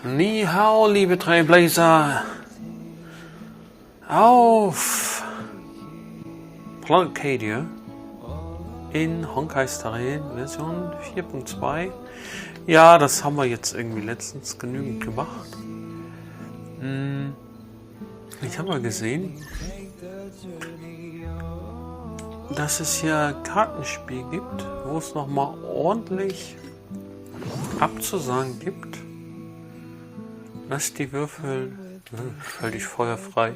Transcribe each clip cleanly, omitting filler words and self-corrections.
Ni hao, liebe Trailblazer. Auf Planarcadia in Honkai Version 4.2. Ja, das haben wir jetzt irgendwie letztens genügend gemacht. Ich habe mal gesehen, dass es hier Kartenspiel gibt, wo es nochmal ordentlich abzusagen gibt, dass die Würfel völlig feuerfrei.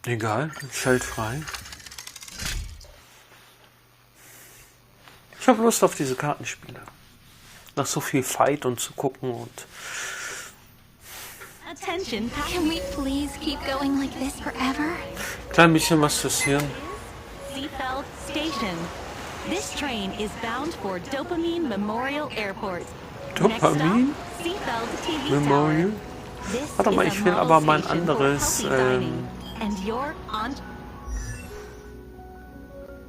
Egal, schaltfrei. Ich habe Lust auf diese Kartenspiele. Nach so viel Fight und zu gucken und... Attention, can we please keep going like this forever? Klein bisschen was zu sehen. Seafeld Station. This train is bound for Dopamine Memorial Airport. Dopamine? Memorial? Warte mal, ich will aber mein anderes...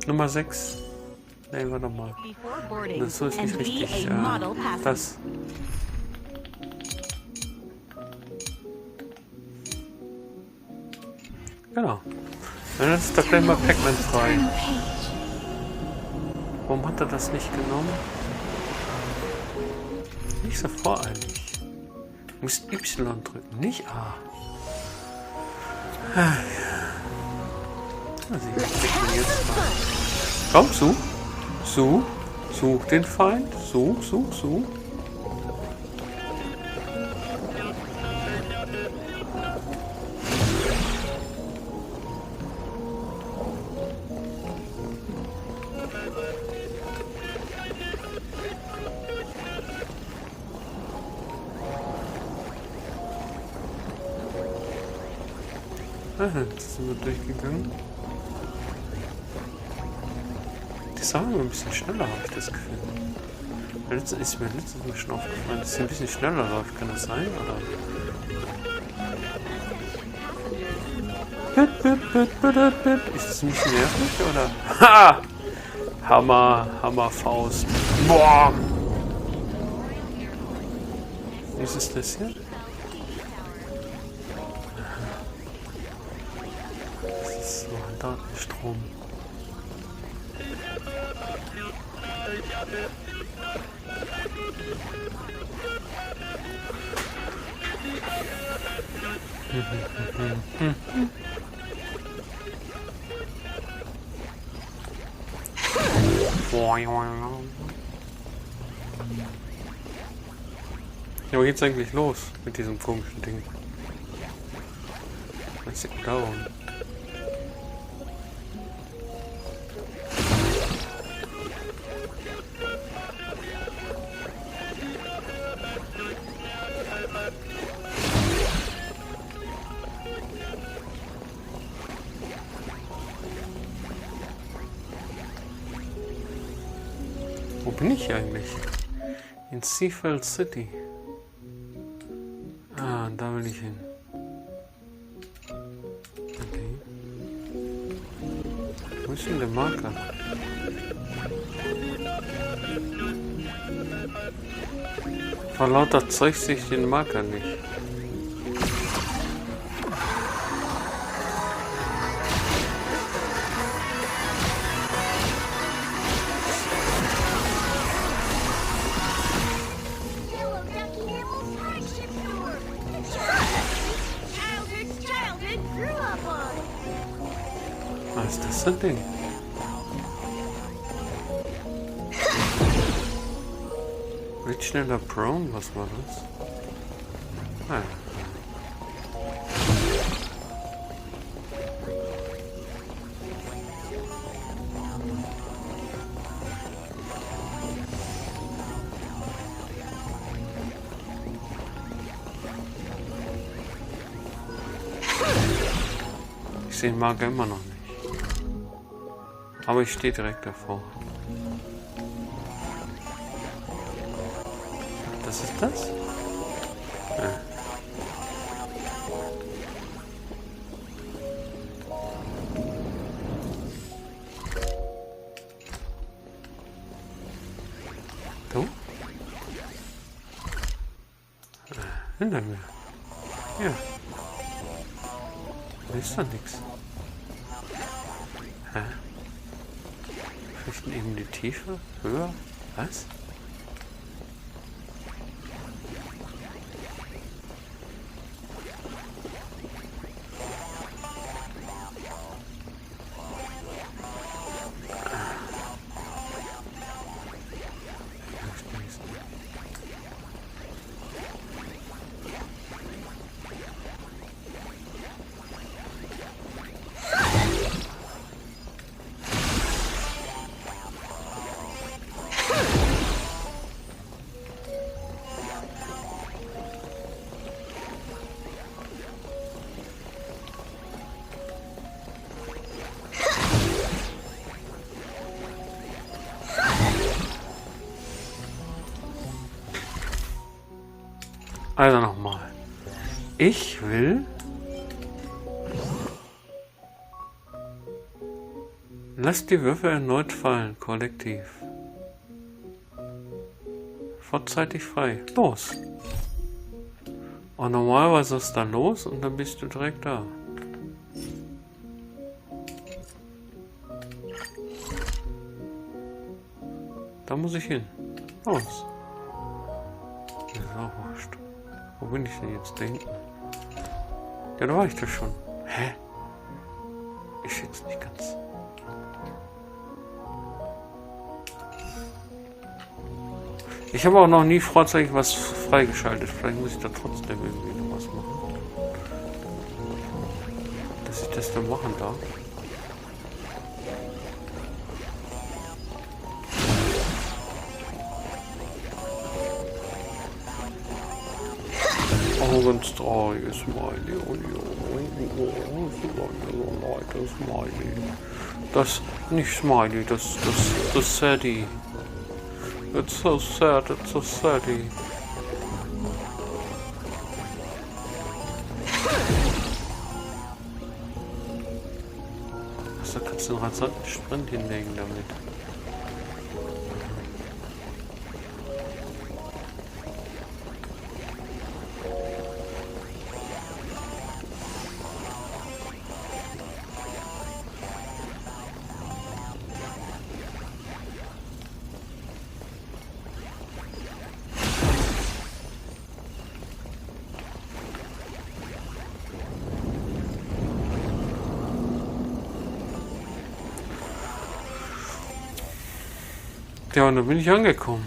Nummer 6. Ne, warte mal. Das so ist nicht richtig. Das. Genau. Dann ist da gleich mal Pac-Man frei. Warum hat er das nicht genommen? Nicht so voreilig. Du musst Y drücken, nicht A. Also ich jetzt mal. Komm, such den Feind, such. Jetzt sind wir durchgegangen. Die sagen wir ein bisschen schneller, habe ich das Gefühl. Ist mir letztes Mal schon aufgefallen, dass es ein bisschen schneller läuft. Kann das sein? Oder? Ist das ein bisschen nervig? Oder? Ha! Hammer, Faust. Boah! Was ist das hier? Das ist so ein Datenstrom. Ja, wo geht's eigentlich los mit diesem komischen Ding? Was ist da oben? Wo bin ich eigentlich? In Seafeld City. Ah, da will ich hin. Okay. Wo ist denn der Marker? Vor lauter Zeug sehe ich den Marker nicht. Was ist das für ein Ding? Wird schneller prone? Was war das? Ah. Ich sehe den Marker immer noch nicht. Aber ich stehe direkt davor. Das ist das? Ja. Hinter mir. Hier. Da ist doch nichts. Hä? Richten eben die Tiefe? Höher? Was? Also nochmal. Ich will lass die Würfel erneut fallen, kollektiv. Vorzeitig frei. Los. Und normalerweise ist da los und dann bist du direkt da. Da muss ich hin. Los. Ist auch wurscht. Wo bin ich denn jetzt? Da hinten. Ja, da war ich doch schon. Hä? Ich jetzt nicht ganz. Ich habe auch noch nie vorzeitig was freigeschaltet. Vielleicht muss ich da trotzdem irgendwie noch was machen. Dass ich das dann machen darf. Oh, ganz trauriges Smiley. Das Smiley. Das, nicht Smiley, das Sadie. It's so sad, it's so saddy. Da kannst du einen rasanten Sprint hinlegen damit. Ja, und dann bin ich angekommen.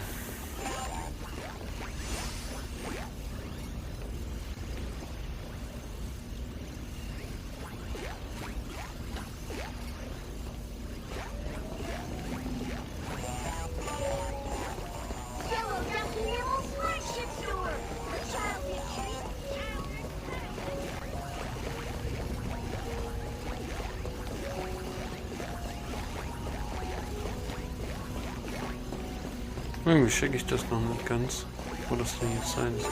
Irgendwie checke ich das noch nicht ganz, wo das denn jetzt sein soll.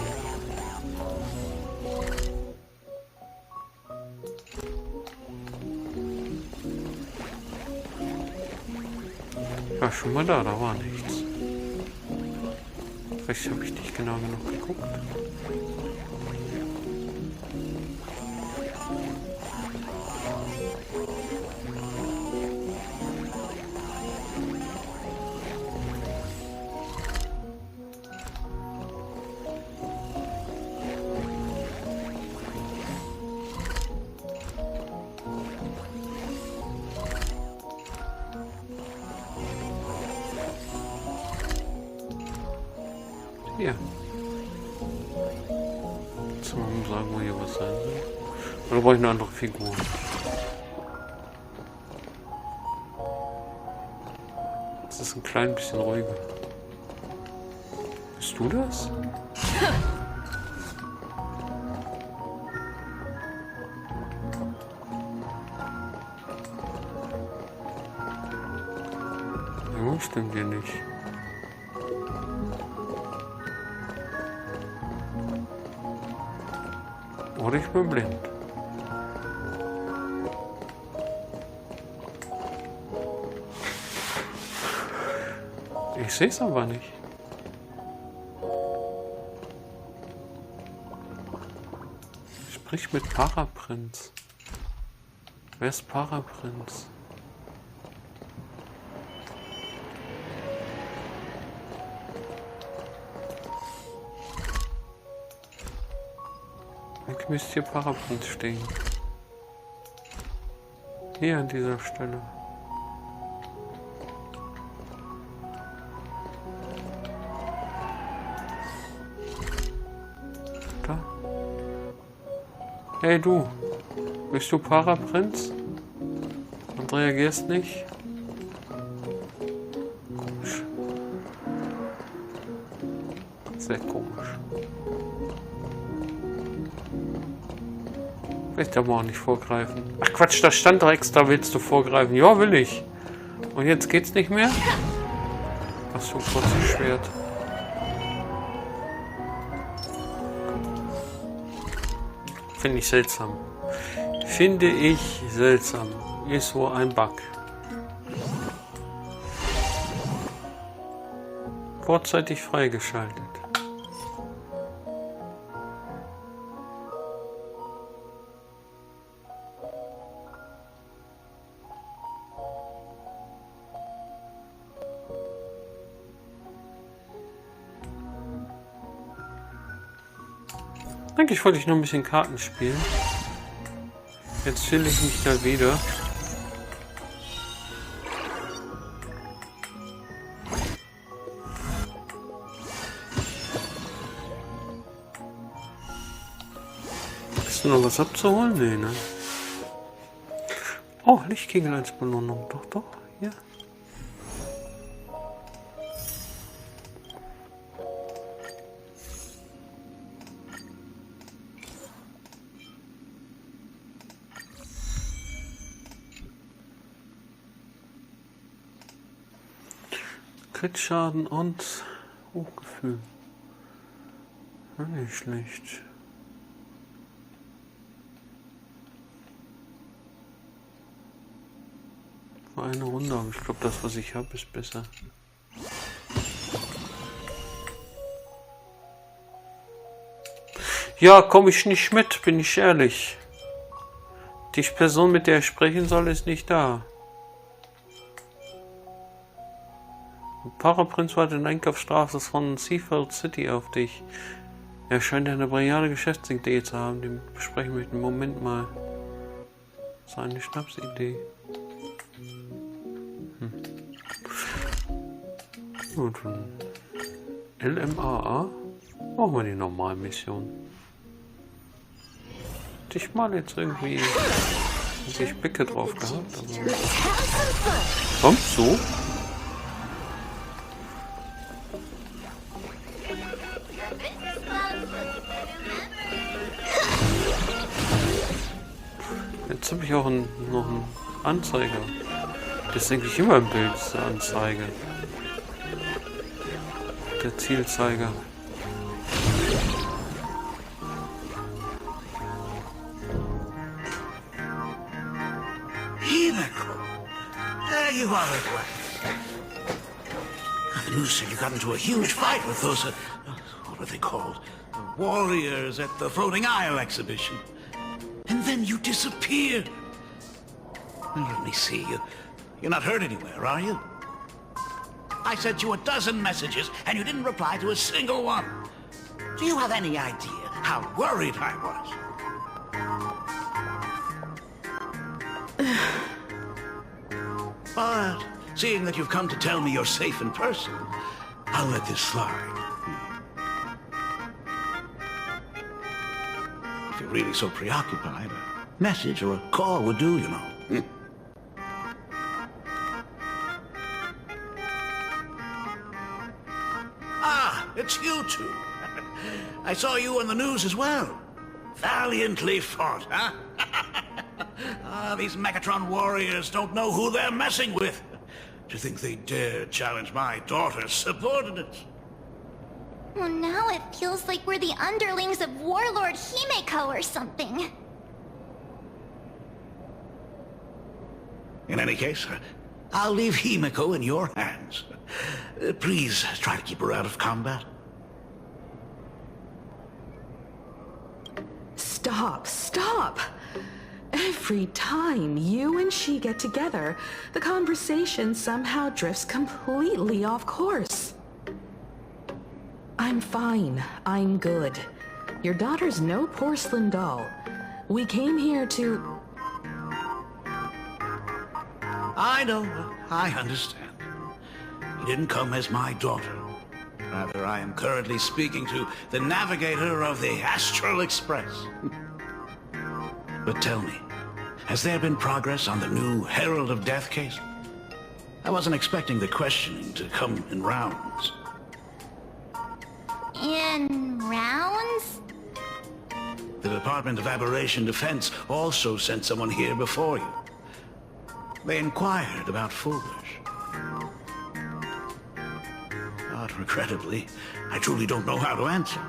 Ich war schon mal da war nichts. Vielleicht habe ich nicht genau genug geguckt. Hier. Jetzt mal sagen, wo hier was sein soll. Oder brauche ich eine andere Figur? Das ist ein klein bisschen ruhiger. Bist du das? Ja, stimmt hier nicht. Oder ich bin blind. Ich sehe es aber nicht. Sprich mit Paraprinz. Wer ist Paraprinz? Eigentlich müsste hier Paraprinz stehen. Hier an dieser Stelle. Da. Hey du, bist du Paraprinz? Und reagierst nicht? Komisch. Sehr komisch. Ich darf auch nicht vorgreifen. Ach Quatsch, da stand doch extra, willst du vorgreifen? Ja, will ich. Und jetzt geht's nicht mehr? Hast du ein kurzes Schwert? Finde ich seltsam. Finde ich seltsam. Ist wohl ein Bug. Vorzeitig freigeschaltet. Eigentlich wollte ich nur ein bisschen Karten spielen. Jetzt fühle ich mich da wieder. Ist noch was abzuholen? Nee, ne? Oh, Lichtkegel als Belohnung. Doch, doch, hier. Kritschaden und Hochgefühl. Ja, nicht schlecht. Für eine Runde, aber ich glaube, das, was ich habe, ist besser. Ja, komme ich nicht mit, bin ich ehrlich. Die Person, mit der ich sprechen soll, ist nicht da. Paraprinz wartet in Einkaufsstraße von Seafield City auf dich. Er scheint eine brillante Geschäftsidee zu haben, die wir besprechen möchten. Moment mal. Das ist eine Schnapsidee. Gut. LMAA. Machen wir die normale Mission. Ich mal jetzt irgendwie ich Bicke drauf gehabt. Aber kommt so. Jetzt habe ich auch noch einen Anzeiger. Das ist eigentlich immer im Bild, der Anzeige. Der Zielzeiger. There you are at last. The news said you got into a huge fight with those, what are they called? The warriors at the Floating Isle exhibition. And then you disappeared. Well, let me see. You're not hurt anywhere, are you? I sent you a dozen messages, and you didn't reply to a single one. Do you have any idea how worried I was? But seeing that you've come to tell me you're safe in person, I'll let this slide. If you're really so preoccupied, a message or a call would do, you know. Ah, it's you two. I saw you on the news as well. Valiantly fought, huh? These Megatron warriors don't know who they're messing with. To think they dare challenge my daughter's subordinates. Well, now it feels like we're the underlings of Warlord Himeko or something. In any case, I'll leave Himeko in your hands. Please try to keep her out of combat. Stop Stop! Every time you and she get together, the conversation somehow drifts completely off course. I'm fine. I'm good. Your daughter's no porcelain doll. We came here to... I know. I understand. You didn't come as my daughter. Rather, I am currently speaking to the navigator of the Astral Express. But tell me, has there been progress on the new Herald of Death case? I wasn't expecting the questioning to come in rounds. In rounds? The Department of Aberration Defense also sent someone here before you. They inquired about Foolish. But regrettably, I truly don't know how to answer.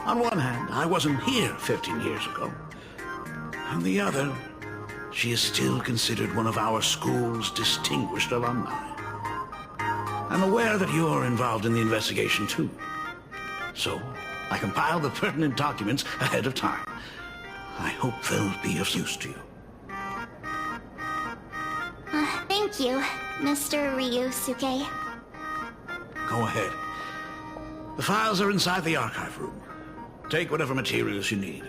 On one hand, I wasn't here 15 years ago. On the other, she is still considered one of our school's distinguished alumni. I'm aware that you're involved in the investigation too. So, I compiled the pertinent documents ahead of time. I hope they'll be of use to you. Thank you, Mr. Ryusuke. Go ahead. The files are inside the archive room. Take whatever materials you need.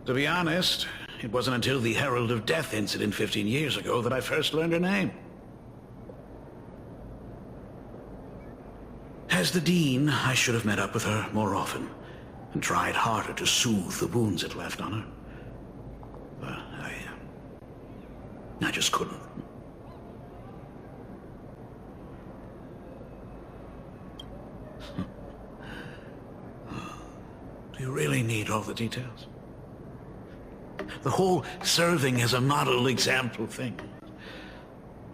To be honest, it wasn't until the Herald of Death incident 15 years ago that I first learned her name. As the Dean, I should have met up with her more often and tried harder to soothe the wounds it left on her. But I just couldn't. Do you really need all the details? The whole serving as a model example thing.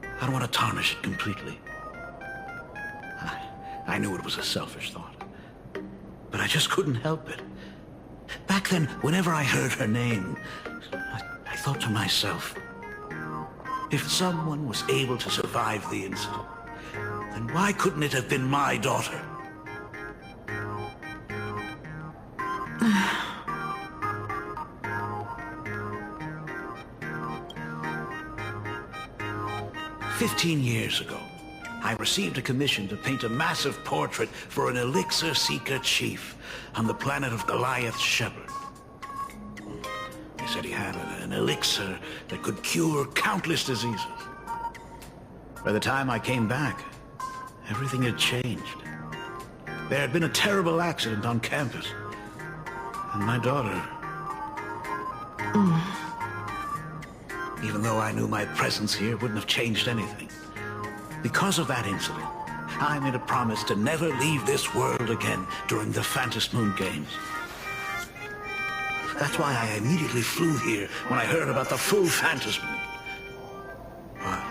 I don't want to tarnish it completely. I knew it was a selfish thought, but I just couldn't help it. Back then, whenever I heard her name, I thought to myself, if someone was able to survive the incident, then why couldn't it have been my daughter? "15 years ago, I received a commission to paint a massive portrait for an elixir seeker chief on the planet of Goliath's Shepherd. They said he had an elixir that could cure countless diseases. By the time I came back, everything had changed. There had been a terrible accident on campus, and my daughter... Even though I knew my presence here wouldn't have changed anything. Because of that incident, I made a promise to never leave this world again during the Phantasy Moon Games. That's why I immediately flew here when I heard about the full Phantasy Moon. But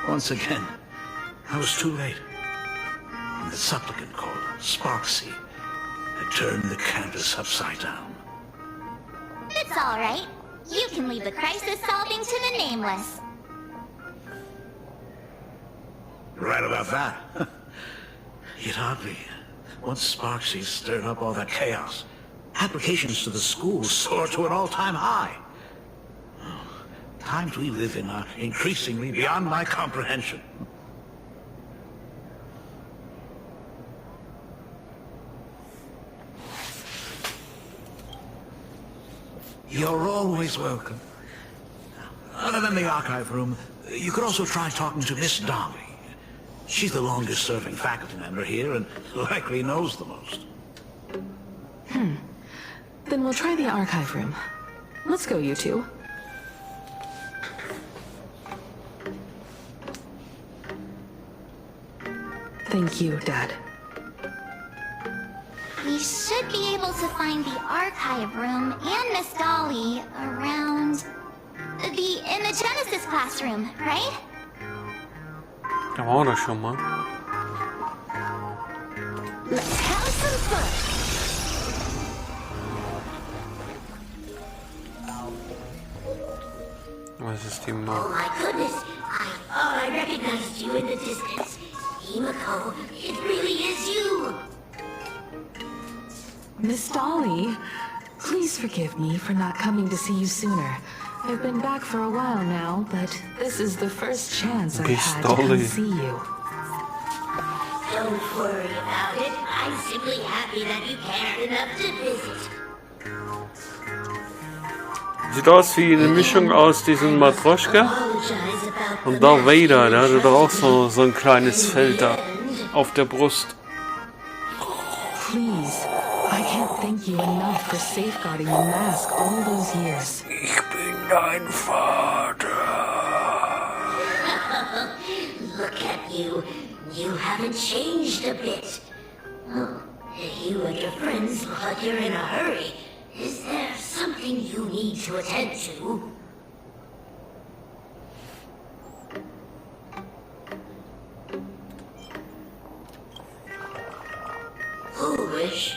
once again, I was too late. And the supplicant called Sparksy had turned the canvas upside down. It's all right. You can leave the crisis solving to the Nameless. You're right about that. Yet oddly, once Sparksy stirred up all that chaos, applications to the school soared to an all-time high. Times we live in are increasingly beyond my comprehension. You're always welcome. Other than the archive room, you could also try talking to Miss Dolly. She's the longest-serving faculty member here and likely knows the most. Then we'll try the archive room. Let's go, you two. Thank you, Dad. We should be able to find the archive room and Miss Dolly around... in the Genesis classroom, right? Da war das schon mal. Let's have some fun! Was ist die Oh Mauer? my goodness, I thought I recognized you in the distance. Himiko, it really is you. Miss Dolly, please forgive me for not coming to see you sooner. I've been back for a while now, but this is the first chance I've Miss had to come Dolly. see you. Don't worry about it. I'm simply happy that you cared enough to visit. Sieht aus wie eine Mischung aus diesem Matroschka Apologize about und Darth Vader. Der hatte doch auch so ein kleines Feld da auf der Brust. Please, I can't thank you enough for safeguarding the mask all those years. Ich bin dein Vater. Look at you. You haven't changed a bit. Oh, you and your friends look like you're in a hurry. Is there something you need to attend to? Foolish.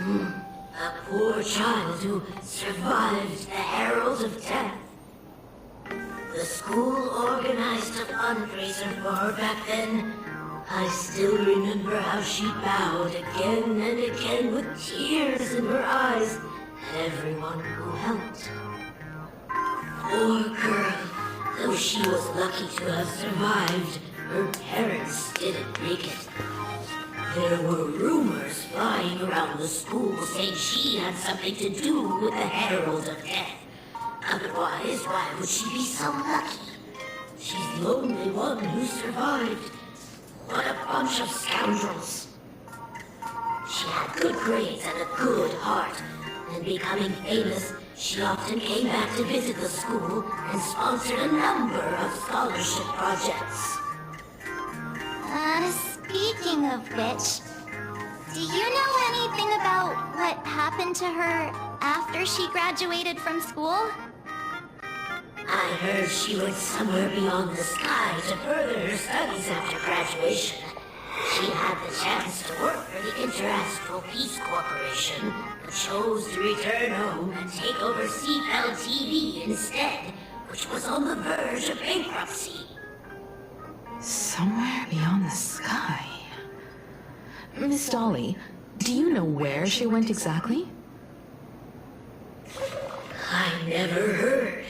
A poor child who survived the herald of death. The school organized a fundraiser for her back then. I still remember how she bowed again and again with tears in her eyes at everyone who helped. Poor girl. Though she was lucky to have survived, her parents didn't make it. There were rumors flying around the school saying she had something to do with the Herald of Death. Otherwise, why would she be so lucky? She's the only one who survived. What a bunch of scoundrels. She had good grades and a good heart, and becoming famous, she often came back to visit the school and sponsored a number of scholarship projects. Speaking of which, do you know anything about what happened to her after she graduated from school? I heard she went somewhere beyond the sky to further her studies after graduation. She had the chance to work for the Interastral Peace Corporation, but chose to return home and take over CFL TV instead, which was on the verge of bankruptcy. Somewhere beyond the sky. Miss Dolly, do you know where she went exactly? I never heard.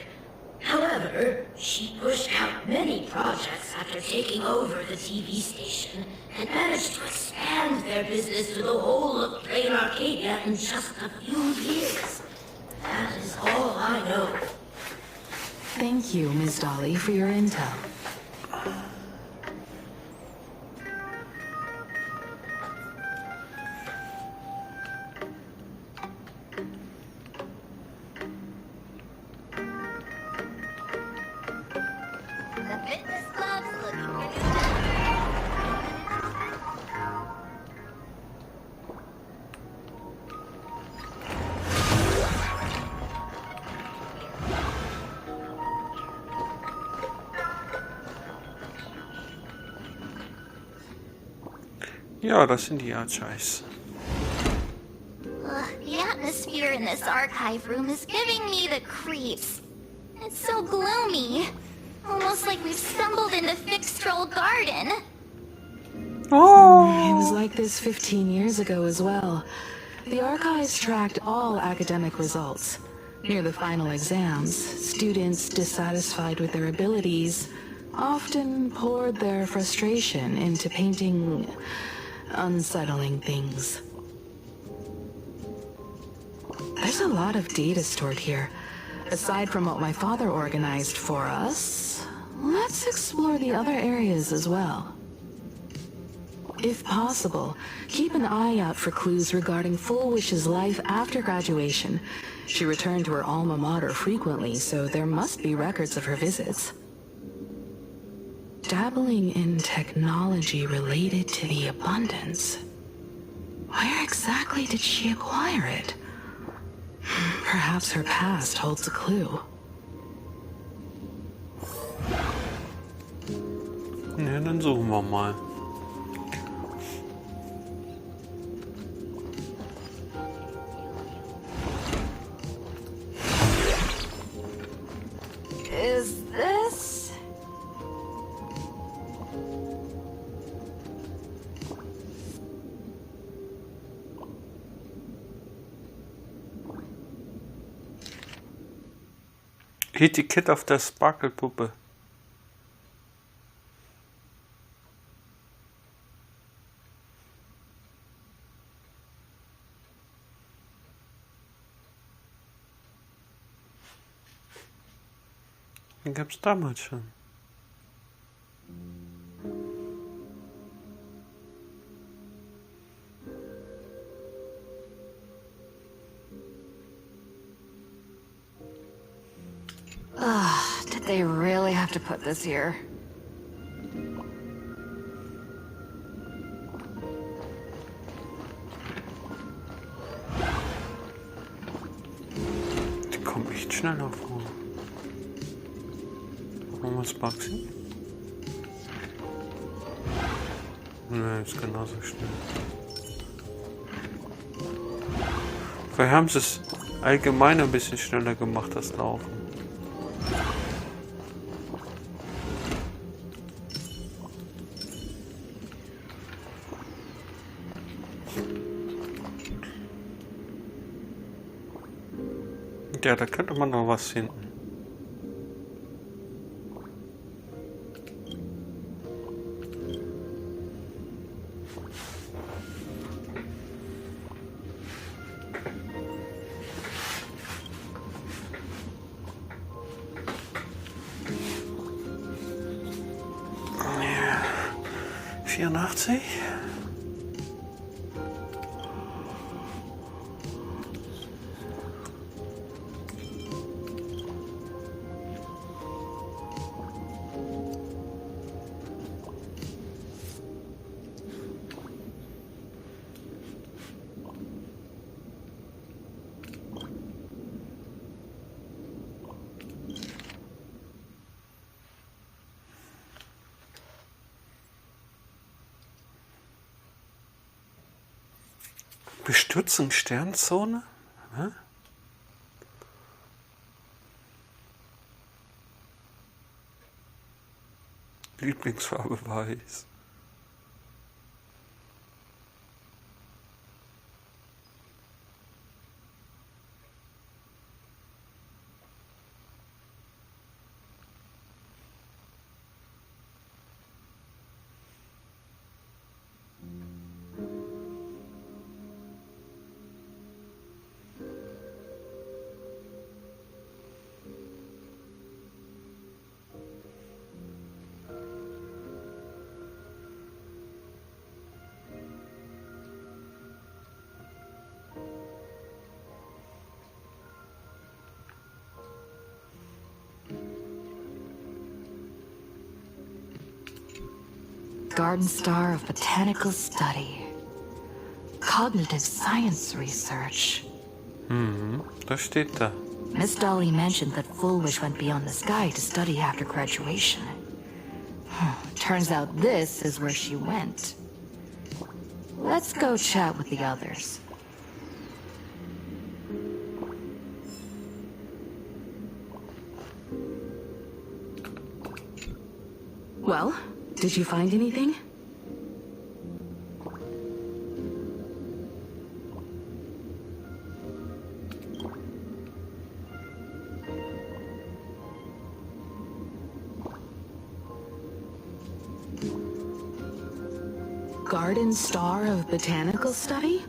However, she pushed out many projects after taking over the TV station and managed to expand their business to the whole of Planarcadia in just a few years. That is all I know. Thank you, Miss Dolly, for your intel. The fitness club's looking pretty Ja, das sind die Archives. The atmosphere in this archive room is giving me the creeps. It's so gloomy. Almost like we've stumbled into Fixtroll Garden. It was like this 15 years ago as well. The archives tracked all academic results. Near the final exams, students dissatisfied with their abilities often poured their frustration into painting unsettling things. There's a lot of data stored here. Aside from what my father organized for us, let's explore the other areas as well. If possible, keep an eye out for clues regarding Full Wish's life after graduation. She returned to her alma mater frequently, so there must be records of her visits. Dabbling in technology related to the abundance. Where exactly did she acquire it? Perhaps her past holds a clue. Ja, dann suchen wir mal. Is Etikett auf der Sparkle-Puppe. Den gab's damals schon. Did they really have to put this here? Die kommen echt schnell auf. Wollen wir es boxen? Ne, ist genauso schnell. Vielleicht haben sie es allgemein ein bisschen schneller gemacht, das Laufen. Ja, da könnte man noch was finden. Ja, 84. Bestürzen Sternzone? Hä? Lieblingsfarbe weiß. Garden Star of Botanical Study. Cognitive Science Research. Das steht da. Miss Dolly mentioned that Full Wish went beyond the sky to study after graduation. Turns out this is where she went. Let's go chat with the others. Well, did you find anything? Garden Star of Botanical Study?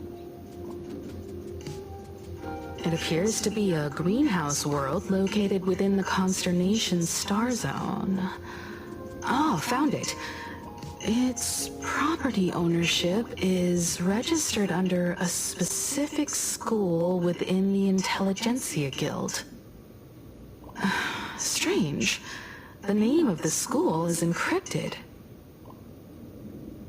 It appears to be a greenhouse world located within the consternation star zone. Oh, found it. Its property ownership is registered under a specific school within the Intelligentsia Guild. Strange. The name of the school is encrypted.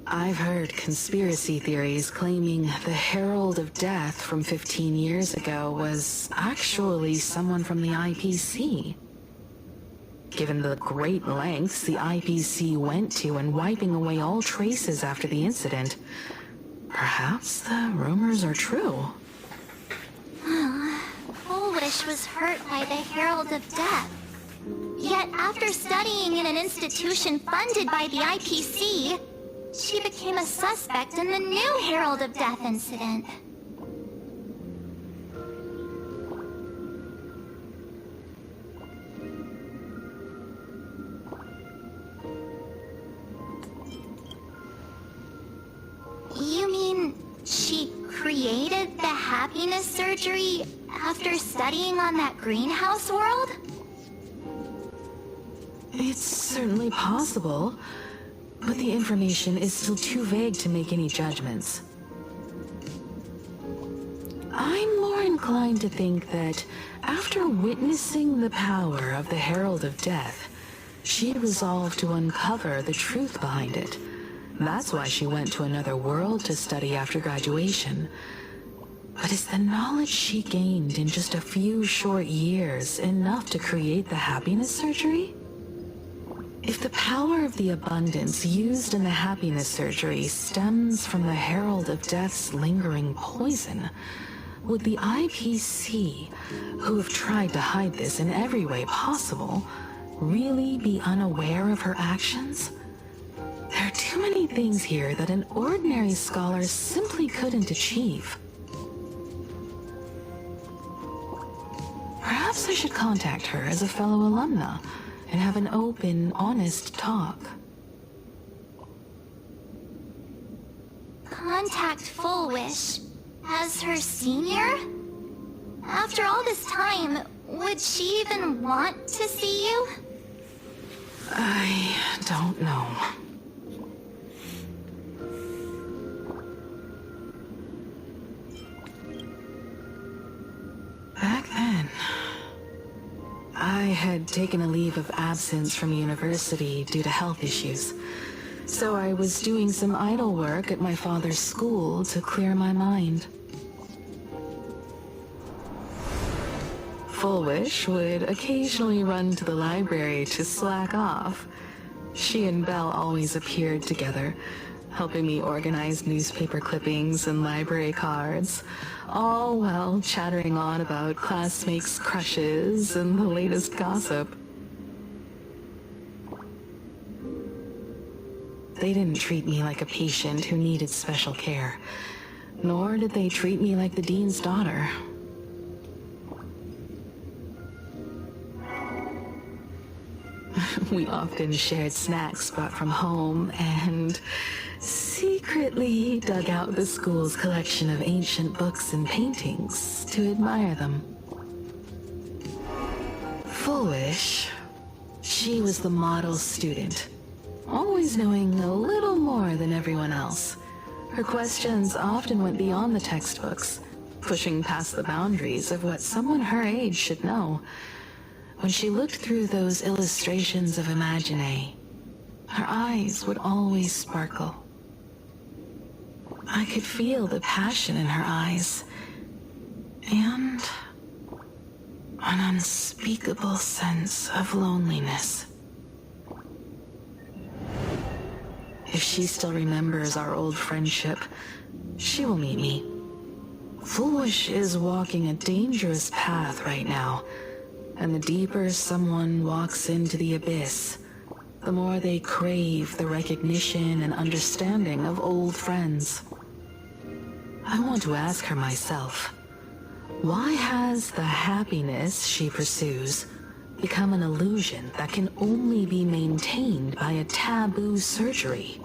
I've heard conspiracy theories claiming the Herald of Death from 15 years ago was actually someone from the IPC. Given the great lengths the IPC went to in wiping away all traces after the incident, perhaps the rumors are true. Full Wish was hurt by the Herald of Death. Yet after studying in an institution funded by the IPC, she became a suspect in the new Herald of Death incident. She created the happiness surgery after studying on that greenhouse world? It's certainly possible, but the information is still too vague to make any judgments. I'm more inclined to think that after witnessing the power of the Herald of Death, she resolved to uncover the truth behind it. That's why she went to another world to study after graduation. But is the knowledge she gained in just a few short years enough to create the happiness surgery? If the power of the abundance used in the happiness surgery stems from the Herald of Death's lingering poison, would the IPC, who have tried to hide this in every way possible, really be unaware of her actions? There are too many things here that an ordinary scholar simply couldn't achieve. Perhaps I should contact her as a fellow alumna and have an open, honest talk. Contact Full Wish as her senior? After all this time, would she even want to see you? I don't know. Back then, I had taken a leave of absence from university due to health issues, so I was doing some idle work at my father's school to clear my mind. Full Wish would occasionally run to the library to slack off. She and Belle always appeared together, helping me organize newspaper clippings and library cards, all while chattering on about classmates' crushes and the latest gossip. They didn't treat me like a patient who needed special care, nor did they treat me like the dean's daughter. We often shared snacks brought from home and secretly dug out the school's collection of ancient books and paintings to admire them. Full Wish, she was the model student, always knowing a little more than everyone else. Her questions often went beyond the textbooks, pushing past the boundaries of what someone her age should know. When she looked through those illustrations of Imagine, her eyes would always sparkle. I could feel the passion in her eyes, and an unspeakable sense of loneliness. If she still remembers our old friendship, she will meet me. Full Wish is walking a dangerous path right now. And the deeper someone walks into the abyss, the more they crave the recognition and understanding of old friends. I want to ask her myself, why has the happiness she pursues become an illusion that can only be maintained by a taboo surgery?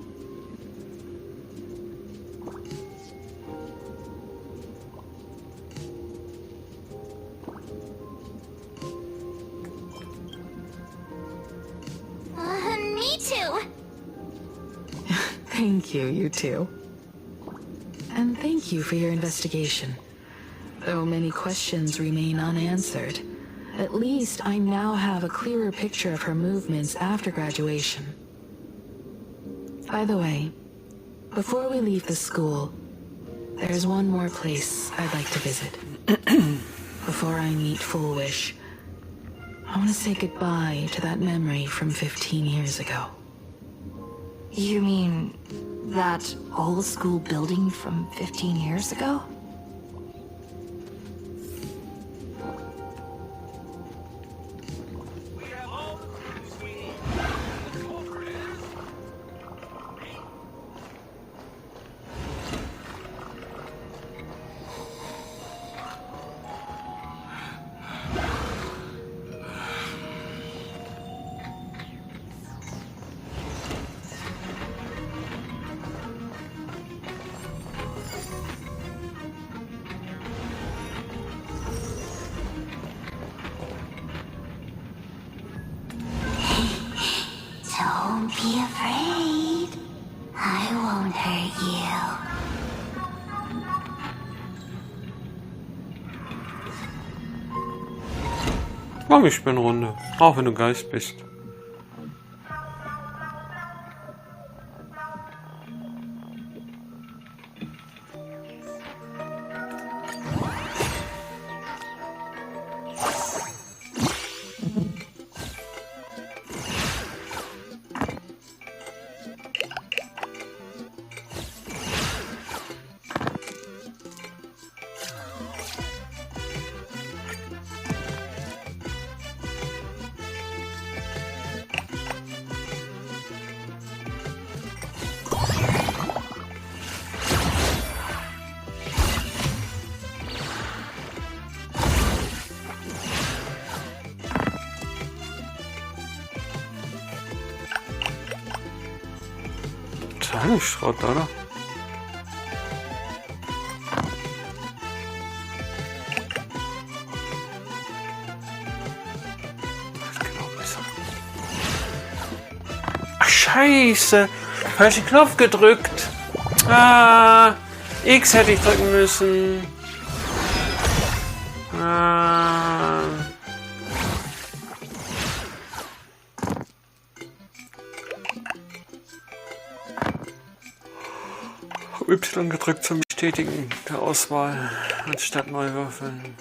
Me too. Thank you, you two. And thank you for your investigation. Though many questions remain unanswered, at least I now have a clearer picture of her movements after graduation. By the way, before we leave the school, there's one more place I'd like to visit. Before I meet Full Wish, I want to say goodbye to that memory from 15 years ago. You mean that old school building from 15 years ago? hurt you. Komm, ich spiele eine Runde. Auch wenn du Geist bist. Total Schrott, oder? Das geht auch besser. Ach, Scheiße! Falschen Knopf gedrückt! Ah! X hätte ich drücken müssen. Ah! Y gedrückt zum Bestätigen der Auswahl anstatt neu würfeln.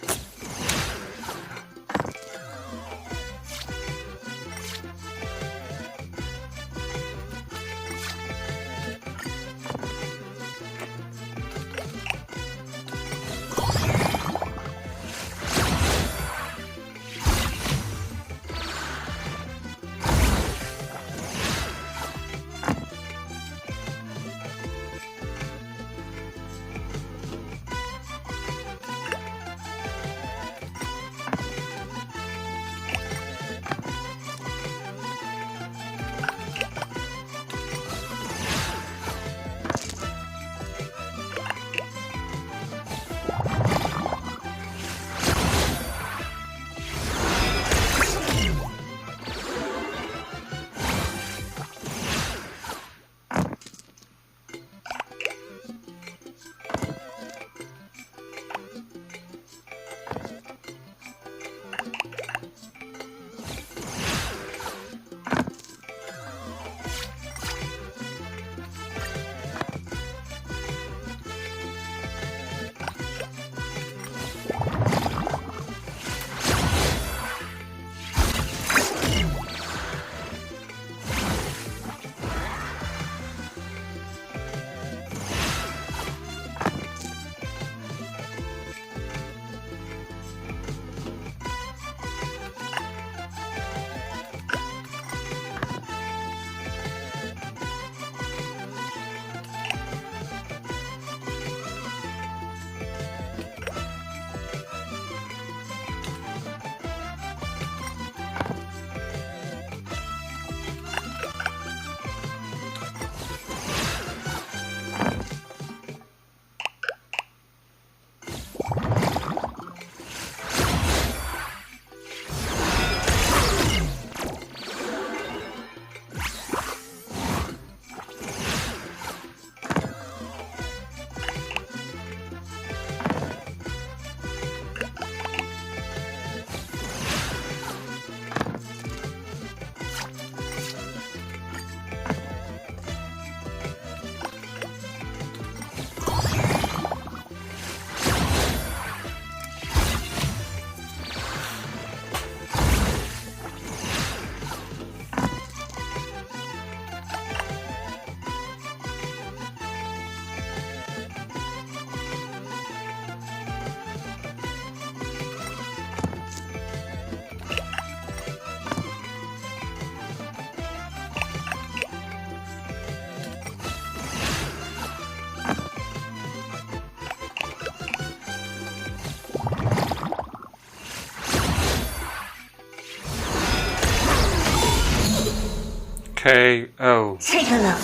KO. Take a look.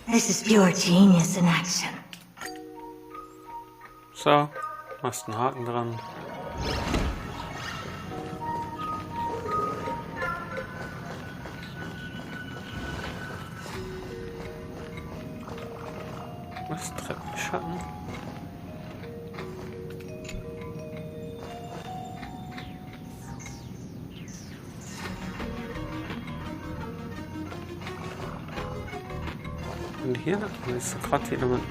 This is pure genius in action. So, machst einen Haken dran. Was? Treppenschatten? Und hier ist doch gerade jemand.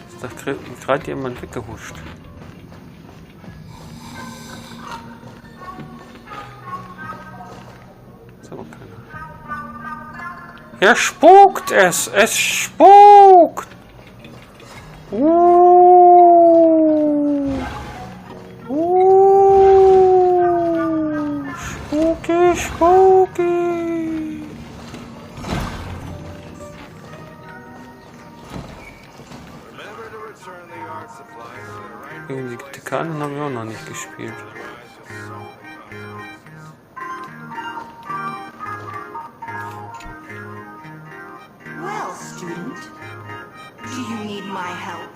Ist doch gerade jemand weggehuscht. Ist aber keiner. Hier spukt es! Es spukt! Spooky, spooky! Die Karten haben wir auch noch nicht gespielt. Well, student, do you need my help?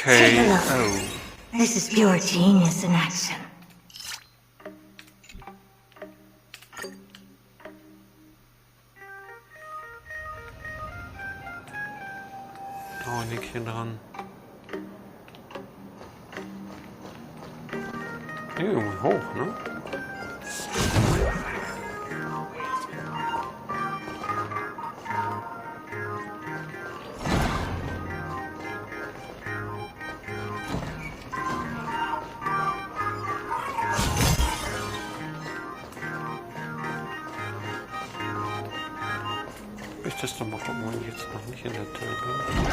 Take a look. Oh. This is pure genius in action. Oh, ein Nickchen dran. Irgendwie hoch, ne? Ich das doch mal gucken, wenn ich jetzt noch nicht in der Tür bin.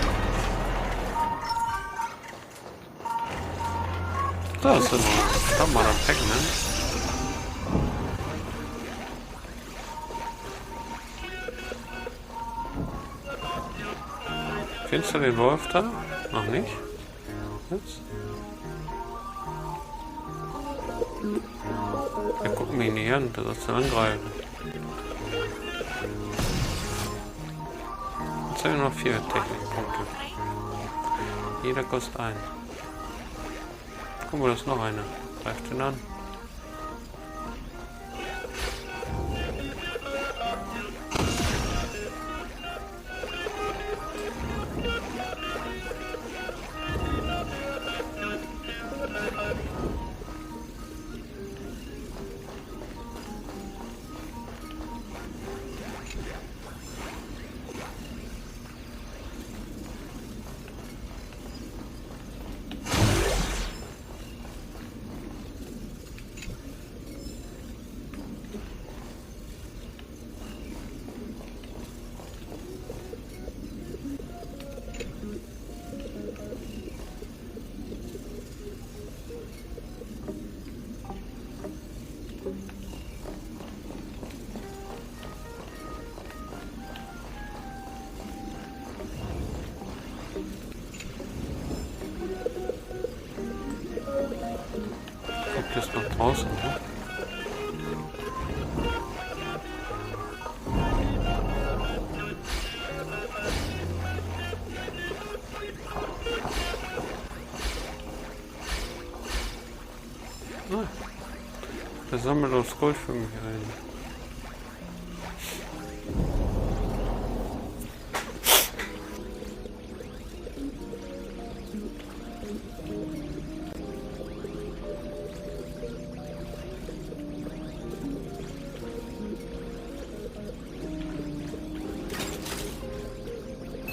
Da ist er noch. Komm mal, dann Pac-Man. Kennst du den Wolf da? Noch nicht? Jetzt? Ja, guck mich nicht an, das ist zu angreifen. Jetzt haben wir noch 4 Technikpunkte. Jeder kostet 1. Guck mal, da ist noch einer. Greift ihn an. Das ist noch draußen, ne? Ah, der sammelt das Gold für mich ein.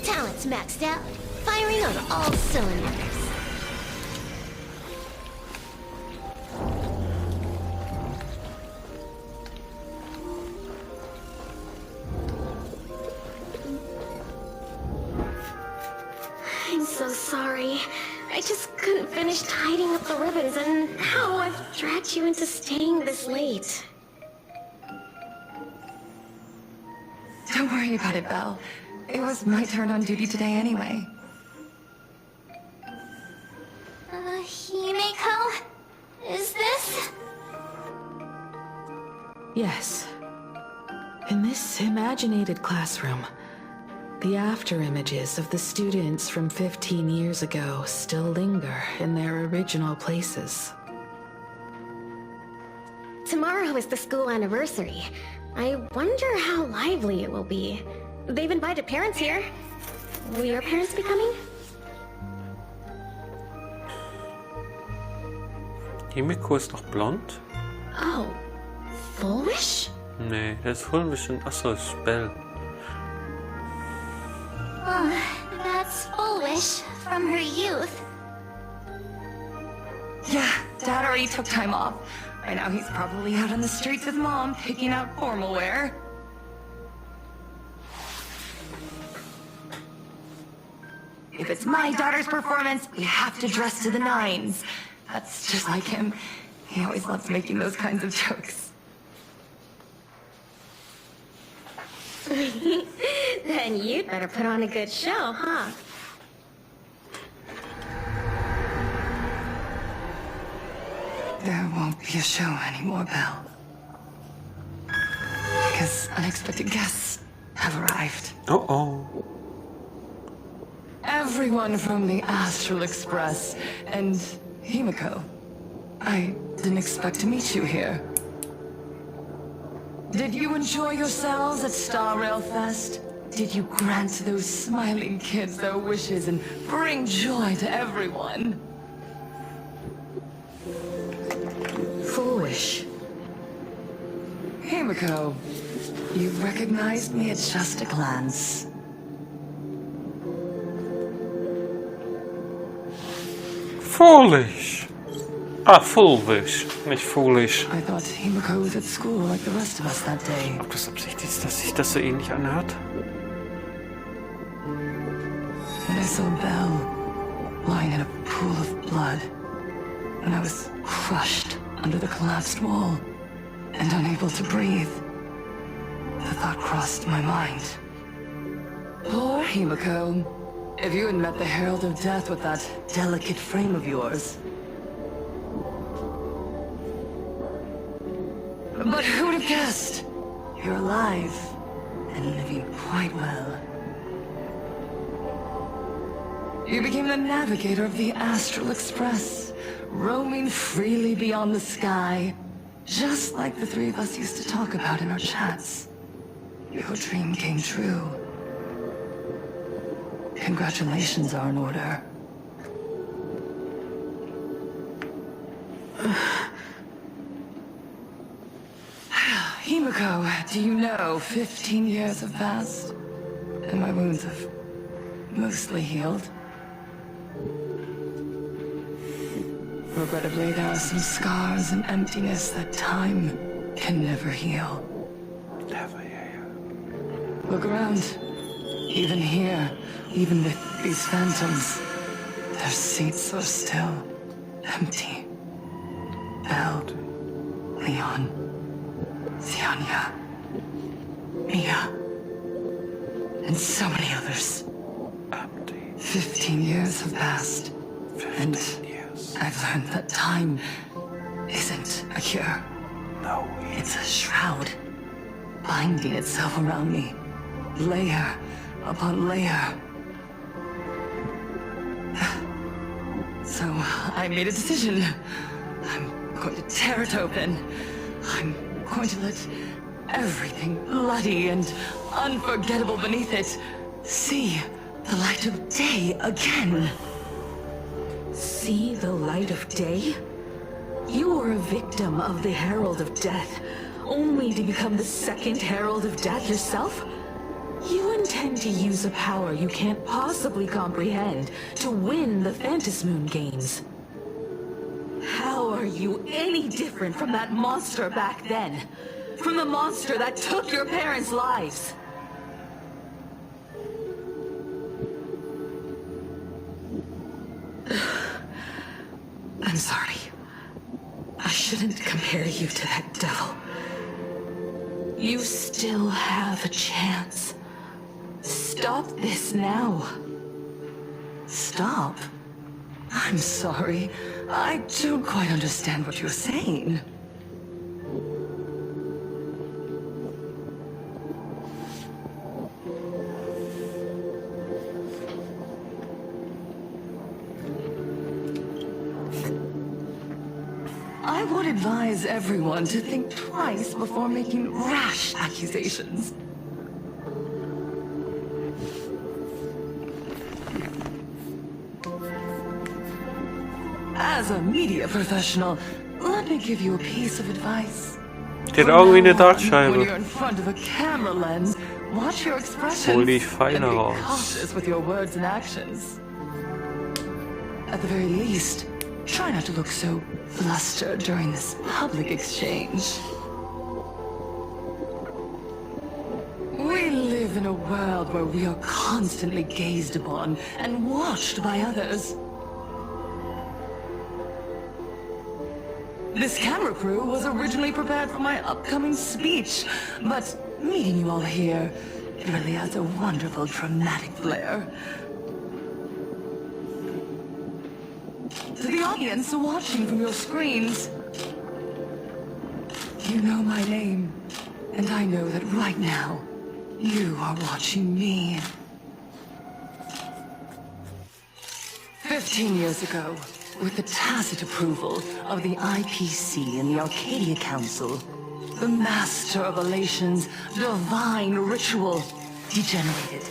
Talent's maxed out, firing on all cylinders. I'm so sorry. I just couldn't finish tidying up the ribbons, and now I've dragged you into staying this late. Don't worry about it, Belle. It was my turn on duty today anyway. Himeko? Is this? Yes. In this imaginated classroom, the after images of the students from 15 years ago still linger in their original places. Tomorrow is the school anniversary. I wonder how lively it will be. They've invited parents here. Will your parents be coming? Himeko ist doch blond? Oh, foolish? Nee, der ist voll ein bisschen... Achso, Spell. That's foolish from her youth. Yeah, Dad already took time off. By now he's probably out on the streets with Mom, picking out formal wear. If it's my daughter's performance, we have to dress to the nines. That's just like him. He always loves making those kinds of jokes. Then you'd better put on a good show, huh? There won't be a show anymore, Belle. Because unexpected guests have arrived. Oh oh. everyone from the Astral Express, and Himiko. I didn't expect to meet you here. Did you enjoy yourselves at Star Rail Fest? Did you grant those smiling kids their wishes and bring joy to everyone? Foolish. Himiko, you recognized me at just a glance. Foolish. Ah, foolish. Nicht foolish. I thought Himiko was at school like the rest of us that day. Ob das Absicht ist, dass sich das so ähnlich anhört? When I saw Belle lying in a pool of blood, and I was crushed under the collapsed wall and unable to breathe, the thought crossed my mind. Poor Himiko. If you had met the Herald of Death with that delicate frame of yours. But who would have guessed? You're alive and living quite well. You became the navigator of the Astral Express, roaming freely beyond the sky, just like the three of us used to talk about in our chats. Your dream came true. Congratulations are in order. Himiko, do you know 15 years have passed, and my wounds have mostly healed? Regrettably, there are some scars and emptiness that time can never heal. Never, yeah. Look around. Even here, even with these phantoms, their seats are still empty. Belle, Leon, Xianya, Mia, and so many others. Empty. 15 years have passed, and 15 years. I've learned that time isn't a cure. No. It's a shroud, binding itself around me, layer upon layer. So I made a decision. I'm going to tear it open. I'm going to let everything bloody and unforgettable beneath it see the light of day again. See the light of day? You were a victim of the Herald of Death, only to become the second Herald of Death yourself? You intend to use a power you can't possibly comprehend to win the Phantasmoon games. How are you any different from that monster back then? From the monster that took your parents' lives? I'm sorry. I shouldn't compare you to that devil. You still have a chance. Stop this now. Stop? I'm sorry. I don't quite understand what you're saying. I would advise everyone to think twice before making rash accusations. As a media professional, let me give you a piece of advice. Dit ook in de When dartscheibe. you're in front of a camera lens, watch your expressions Hol die and Pfeile be raus. cautious with your words and actions. At the very least, try not to look so flustered during this public exchange. We live in a world where we are constantly gazed upon and watched by others. This camera crew was originally prepared for my upcoming speech, but meeting you all here, it really has a wonderful dramatic flair. To the audience watching from your screens, you know my name, and I know that right now, you are watching me. 15 years ago, with the tacit approval of the IPC and the Arcadia Council, the Master of Elation's divine ritual degenerated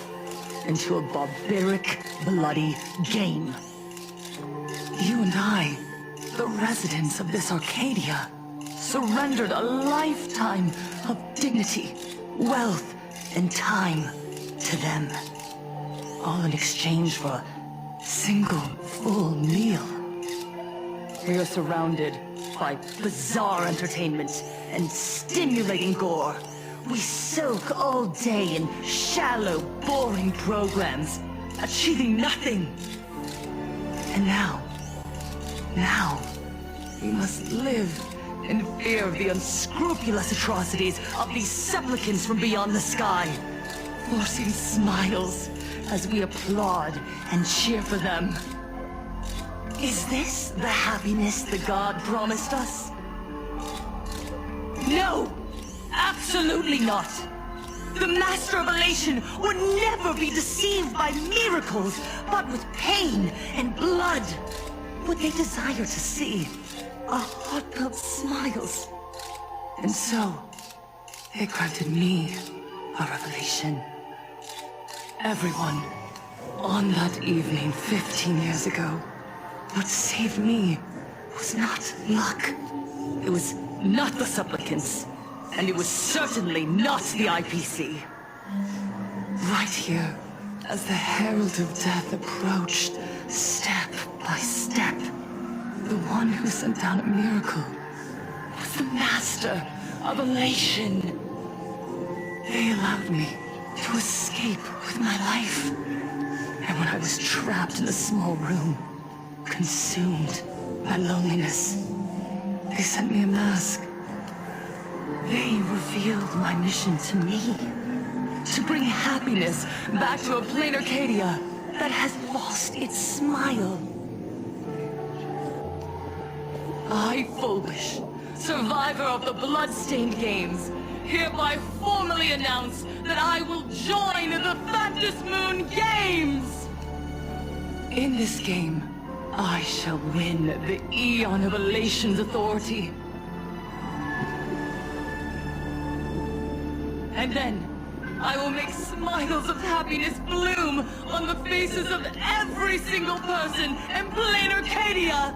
into a barbaric, bloody game. You and I, the residents of this Arcadia, surrendered a lifetime of dignity, wealth, and time to them, all in exchange for a single full meal. We are surrounded by bizarre entertainment and stimulating gore. We soak all day in shallow, boring programs, achieving nothing. And now, we must live in fear of the unscrupulous atrocities of these supplicants from beyond the sky, forcing smiles as we applaud and cheer for them. Is this the happiness the god promised us? No! Absolutely not! The Master of Elation would never be deceived by miracles, but with pain and blood. What they desire to see are heartfelt smiles. And so, they granted me a revelation. Everyone, on that evening 15 years ago, what saved me was not luck. It was not the supplicants, and it was certainly not the IPC. Right here, as the Herald of Death approached, step by step, the one who sent down a miracle was the Master of Elation. They allowed me to escape with my life. And when I was trapped in a small room, consumed by loneliness, they sent me a mask. They revealed my mission to me, to bring happiness back to a Planarcadia that has lost its smile. I, Foolish, survivor of the Bloodstained Games, hereby formally announce that I will join the Fantasy-Moon Games! In this game, I shall win the Eon of Elation's authority. And then, I will make smiles of happiness bloom on the faces of every single person in Planarcadia!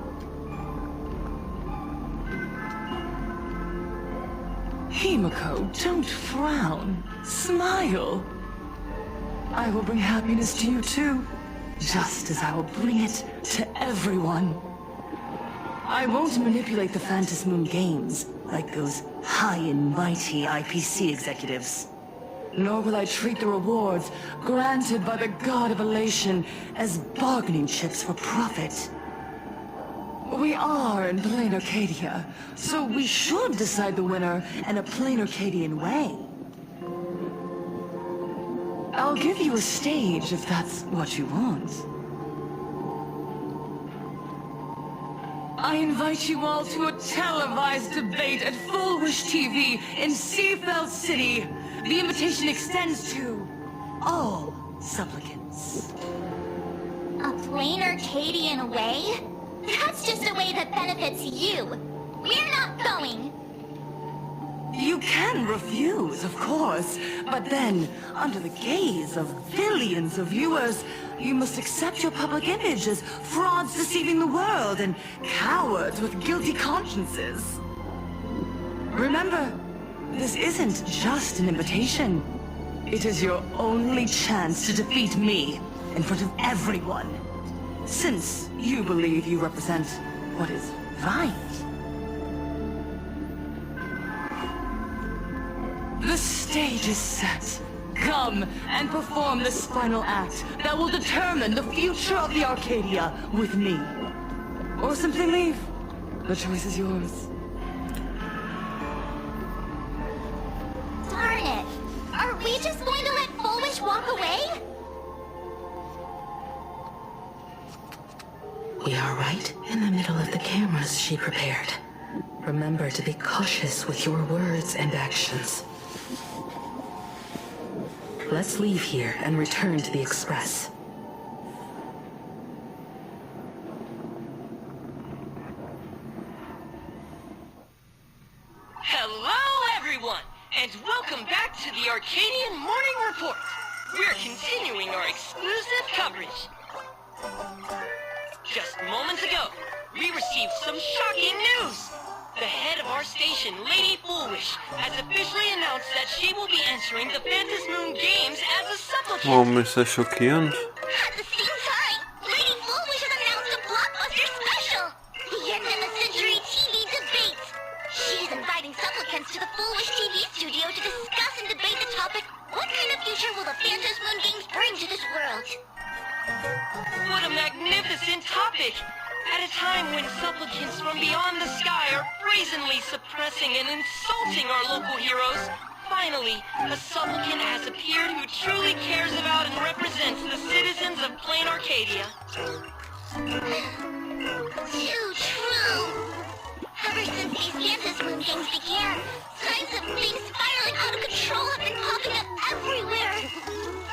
Himiko, don't frown. Smile. I will bring happiness to you too, just as I will bring it to everyone. I won't manipulate the Fantasy-Moon Games like those high and mighty IPC executives. Nor will I treat the rewards granted by the God of Elation as bargaining chips for profit. We are in Planarcadia, so we should decide the winner in a Planarcadian way. I'll give you a stage if that's what you want. I invite you all to a televised debate at Full Wish TV in Seafeld City. The invitation extends to all supplicants. A Planarcadian way? That's just a way that benefits you. We're not going. You can refuse, of course, but then, under the gaze of billions of viewers, you must accept your public image as frauds deceiving the world and cowards with guilty consciences. Remember, this isn't just an invitation. It is your only chance to defeat me in front of everyone, since you believe you represent what is right. The stage is set. Come and perform this final act that will determine the future of the Arcadia with me. Or simply leave. The choice is yours. Darn it! Are we just going to let Foolish walk away? We are right in the middle of the cameras she prepared. Remember to be cautious with your words and actions. Let's leave here and return to the Express. everyone, and welcome back to the Arcadian Morning Report. We're continuing our exclusive coverage. Just moments ago, we received some shocking news. The head of our station, Lady Foolish, has officially announced that she will be entering the Fantasy-Moon Games as a supplicant. Warum ist das schockierend? At the same time, Lady Foolish has announced a blockbuster special, the End of the Century TV Debate. She's inviting supplicants to the Foolish TV studio to discuss and debate the topic, what kind of future will the Fantasy-Moon Games bring to this world? What a magnificent topic! At a time when supplicants from beyond the sky are brazenly suppressing and insulting our local heroes, finally, a supplicant has appeared who truly cares about and represents the citizens of Planarcadia. Too true. Ever since these Fantasy-Moon Games began, signs of things spiraling out of control have been popping up everywhere.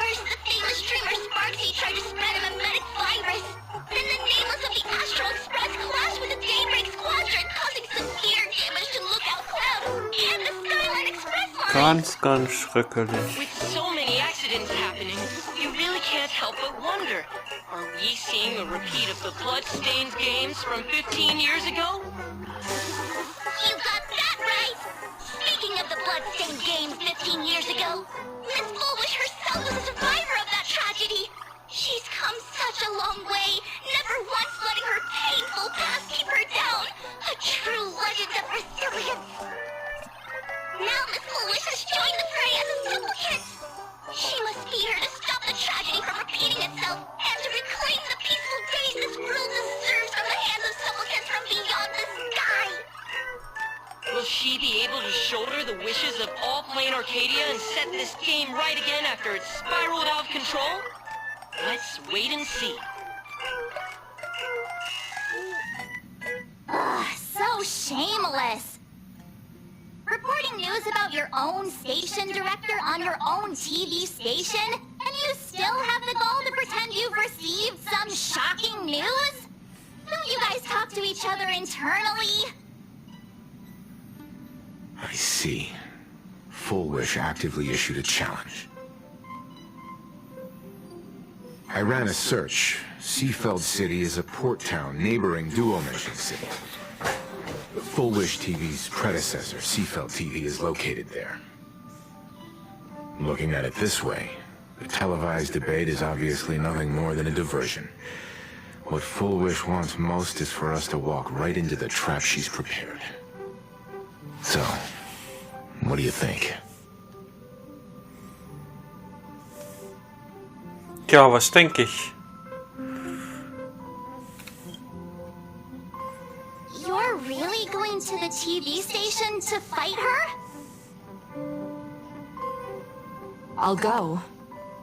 First, the famous dreamer Sparksy tried to spread a mimetic virus. Then the nameless of the Astral Express clashed with the Daybreak Squadron, causing severe damage to Lookout Cloud and the Skyline Express line. Ganz schrecklich. With so many accidents happening, you really can't help but wonder, are we seeing a repeat of the blood-stained games from 15 years ago? You got that right! Speaking of the blood-stained games 15 years ago, Miss Foolish herself was a survivor of that tragedy. She's come such a long way, never once letting her painful past keep her down. A true legend of resilience. Now Miss Foolish has joined the fray as a supplicant. She must be here to stop the tragedy from repeating itself and to reclaim the peaceful days this world deserves from the hands of supplicants from beyond the sky. Will she be able to shoulder the wishes of all Planarcadia and set this game right again after it's spiraled out of control? Let's wait and see. Ugh, so shameless. Reporting news about your own station director on your own TV station, and you still have the gall to pretend you've received some shocking news? Don't you guys talk to each other internally? I see. Foolish actively issued a challenge. I ran a search. Seafeld City is a port town neighboring Duo-Mission City. Foolish TV's predecessor, Seafeld TV, is located there. Looking at it this way, the televised debate is obviously nothing more than a diversion. What Foolish wants most is for us to walk right into the trap she's prepared. So, what do you think? Ja, was denke ich? You're really going to the TV station to fight her? I'll go,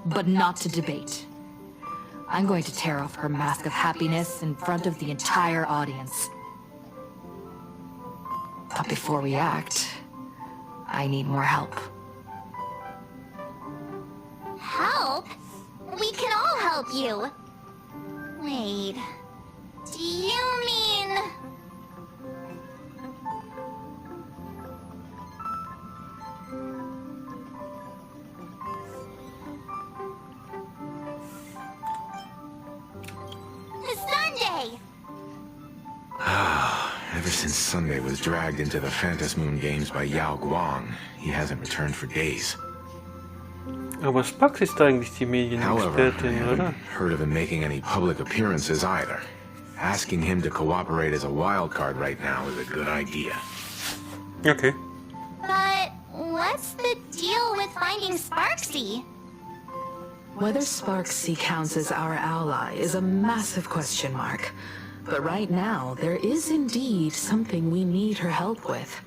but not to debate. I'm going to tear off her mask of happiness in front of the entire audience. But before we act, I need more help. Help? We can all help you. Wait, do you mean... Sunday! Ever since Sunday was dragged into the Fantasy-Moon Games by Yao Guang, he hasn't returned for days. Aber Spax ist eigentlich die However, I Medienexpertin, oder? haven't heard of him making any public appearances either. Asking him to cooperate as a wild card right now is a good idea. Okay. But what's the deal with finding Sparksy? Whether Sparksy counts as our ally is a massive question mark. But right now, there is indeed something we need her help with.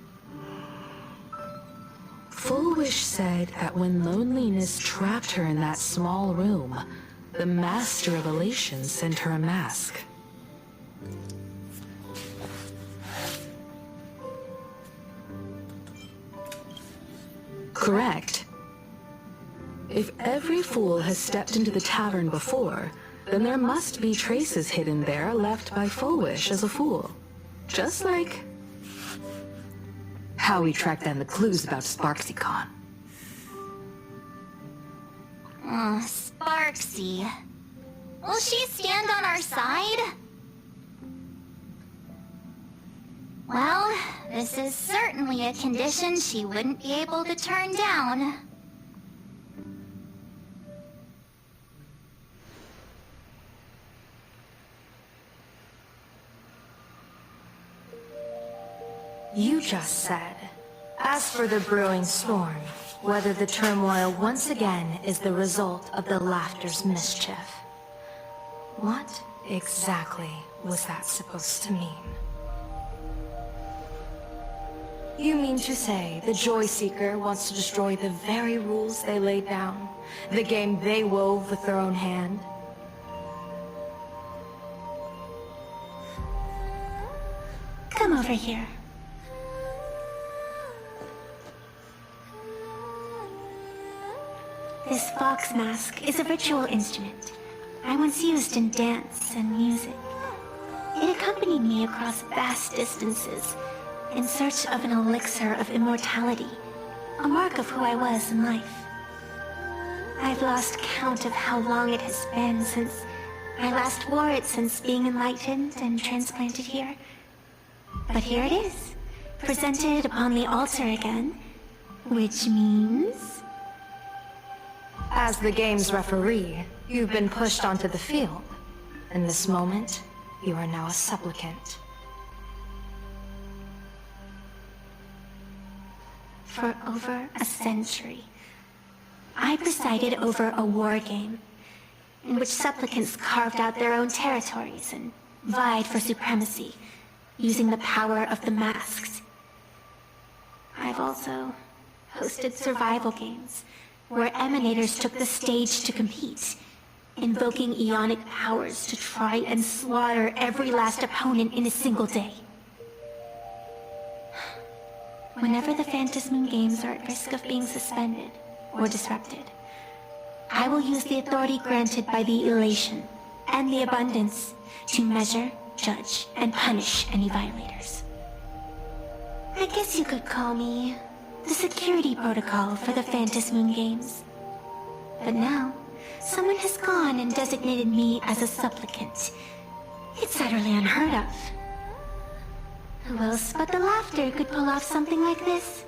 Foolish said that when loneliness trapped her in that small room, the Master of Elation sent her a mask. Correct. If every fool has stepped into the tavern before, then there must be traces hidden there left by Foolish as a fool. Just like... how we track down the clues about SparksyCon. Sparksy. Will she stand on our side? Well, this is certainly a condition she wouldn't be able to turn down. You just said, as for the brewing storm, whether the turmoil once again is the result of the laughter's mischief. What exactly was that supposed to mean? You mean to say the Joy Seeker wants to destroy the very rules they laid down, the game they wove with their own hand? Come over here. This fox mask is a ritual instrument I once used in dance and music. It accompanied me across vast distances in search of an elixir of immortality, a mark of who I was in life. I've lost count of how long it has been since I last wore it since being enlightened and transplanted here. But here it is, presented upon the altar again, which means... As the game's referee, you've been pushed onto the field. In this moment, you are now a supplicant. For over a century, I presided over a war game in which supplicants carved out their own territories and vied for supremacy, using the power of the masks. I've also hosted survival games where emanators took the stage to compete, invoking eonic powers to try and slaughter every last opponent in a single day. Whenever the Phantasmoon games are at risk of being suspended or disrupted, I will use the authority granted by the elation and the abundance to measure, judge, and punish any violators. I guess you could call me the security protocol for the Phantasmoon games. But now, someone has gone and designated me as a supplicant. It's utterly unheard of. Who else but the laughter could pull off something like this?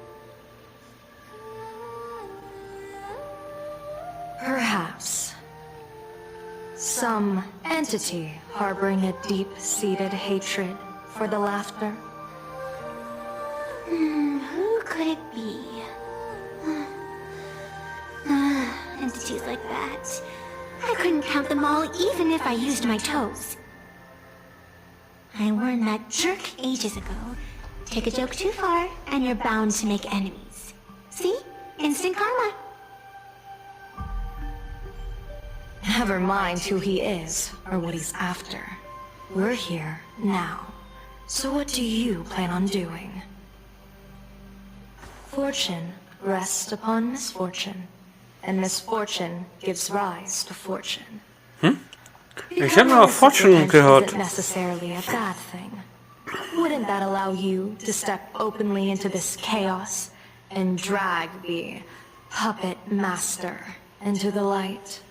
Perhaps. Some entity harboring a deep-seated hatred for the laughter. Who could it be? Entities like that. I couldn't count them all even if I used my toes. I warned that jerk ages ago. Take a joke too far, and you're bound to make enemies. See? Instant karma. Never mind who he is, or what he's after. We're here, now. So what do you plan on doing? Fortune rests upon misfortune, and misfortune gives rise to fortune. Ich habe mal Fortune gehört. Isn't necessarily a bad thing. Wouldn't that allow you to step openly into this chaos and drag the puppet master into the light?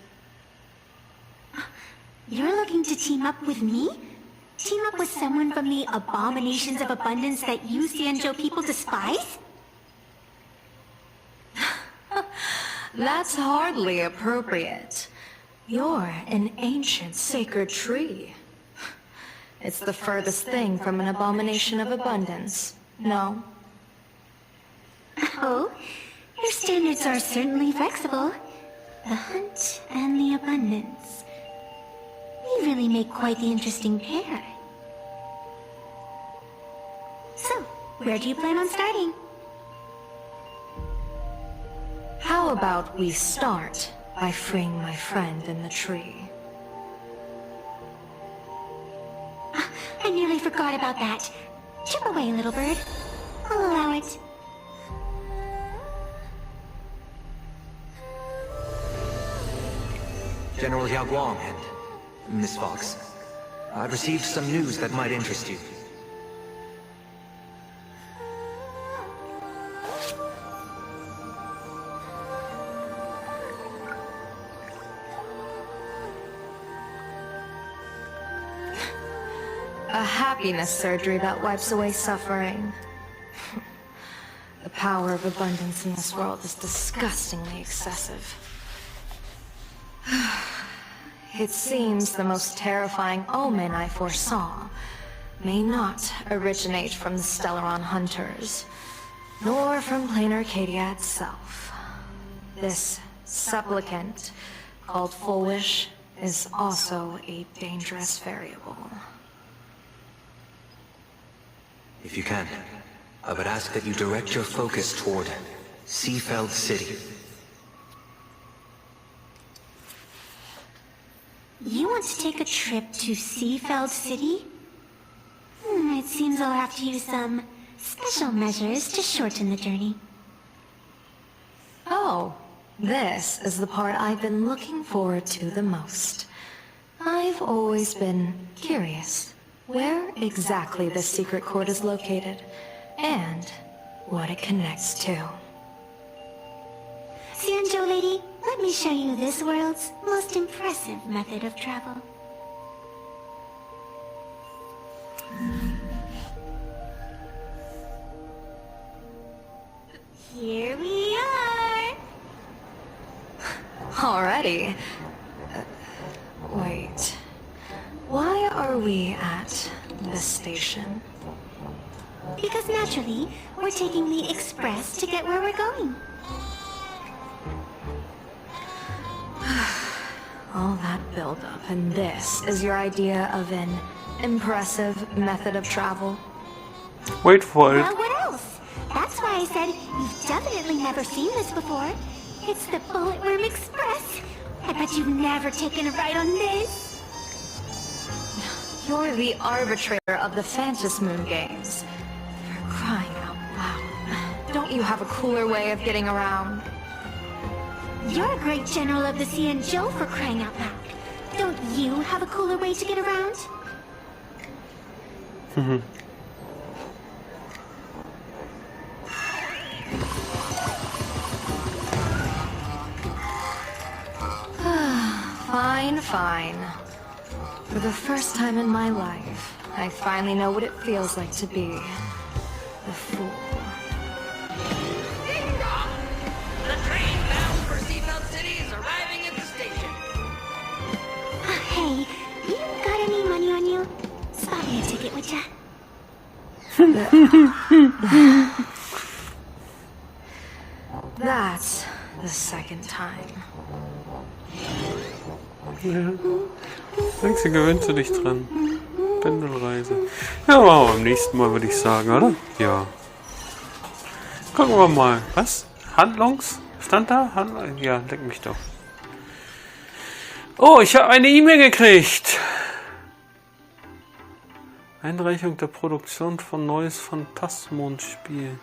You're looking to team up with me? Team up with someone from the abominations of abundance that you Sanjo people despise? That's hardly appropriate. You're an ancient sacred tree. It's the furthest thing from an abomination of abundance, no? Oh, your standards are certainly flexible. The hunt and the abundance. We really make quite the interesting pair. So, where do you plan on starting? How about we start by freeing my friend in the tree? I nearly forgot about that. Chip away, little bird. I'll allow it. General Yao Guang and Miss Fox, I've received some news that might interest you. A happiness surgery that wipes away suffering. The power of abundance in this world is disgustingly excessive. It seems the most terrifying omen I foresaw may not originate from the Stellaron hunters, nor from Planarcadia itself. This supplicant, called Full Wish, is also a dangerous variable. If you can, I would ask that you direct your focus toward Seafeld City. You want to take a trip to Seafeld City? It seems I'll have to use some special measures to shorten the journey. Oh, this is the part I've been looking forward to the most. I've always been curious where exactly the secret court is located, and what it connects to. Xianzhou lady, let me show you this world's most impressive method of travel. Here we are! Already? Wait. Why are we at this station? Because naturally, we're taking the express to get where we're going. All that build-up, and this is your idea of an impressive method of travel? Wait for it. Well, what else? That's why I said you've definitely never seen this before. It's the Bulletworm Express. I bet you've never taken a ride on this. You're the arbitrator of the Phantasmoon games. For crying out loud. Don't you have a cooler way of getting around? You're a great general of the Xianzhou, for crying out loud. Don't you have a cooler way to get around? Fine. For the first time in my life, I finally know what it feels like to be the fool. Ding dong! The train bound for Seafeld City is arriving at the station. Hey, you got any money on you? Spot me a ticket, would ya? That's the second time. Ja. Denkst du, gewöhnst du dich dran? Pendelreise. Ja, machen wir beim nächsten Mal, würde ich sagen, oder? Ja. Gucken wir mal. Was? Stand da? Ja, leck mich doch. Oh, ich habe eine E-Mail gekriegt. Einreichung der Produktion von neues Phantasmon-Spiel.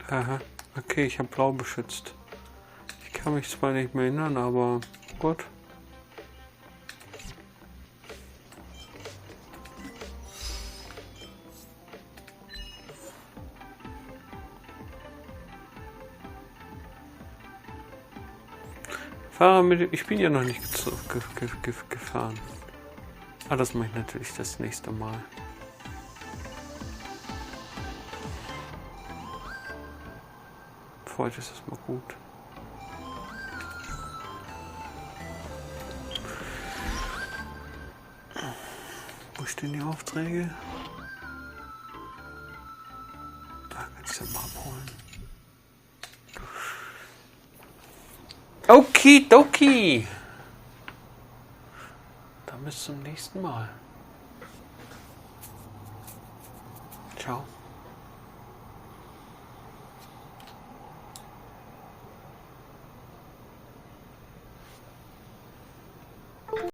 Aha, okay, ich habe blau beschützt. Ich kann mich zwar nicht mehr erinnern, aber gut. Fahrer mit dem... Ich bin ja noch nicht gefahren. Aber das mache ich natürlich das nächste Mal. Für heute ist das mal gut. Wo stehen die Aufträge? Da kannst du mal abholen. Okidoki. Dann bis zum nächsten Mal. Ciao.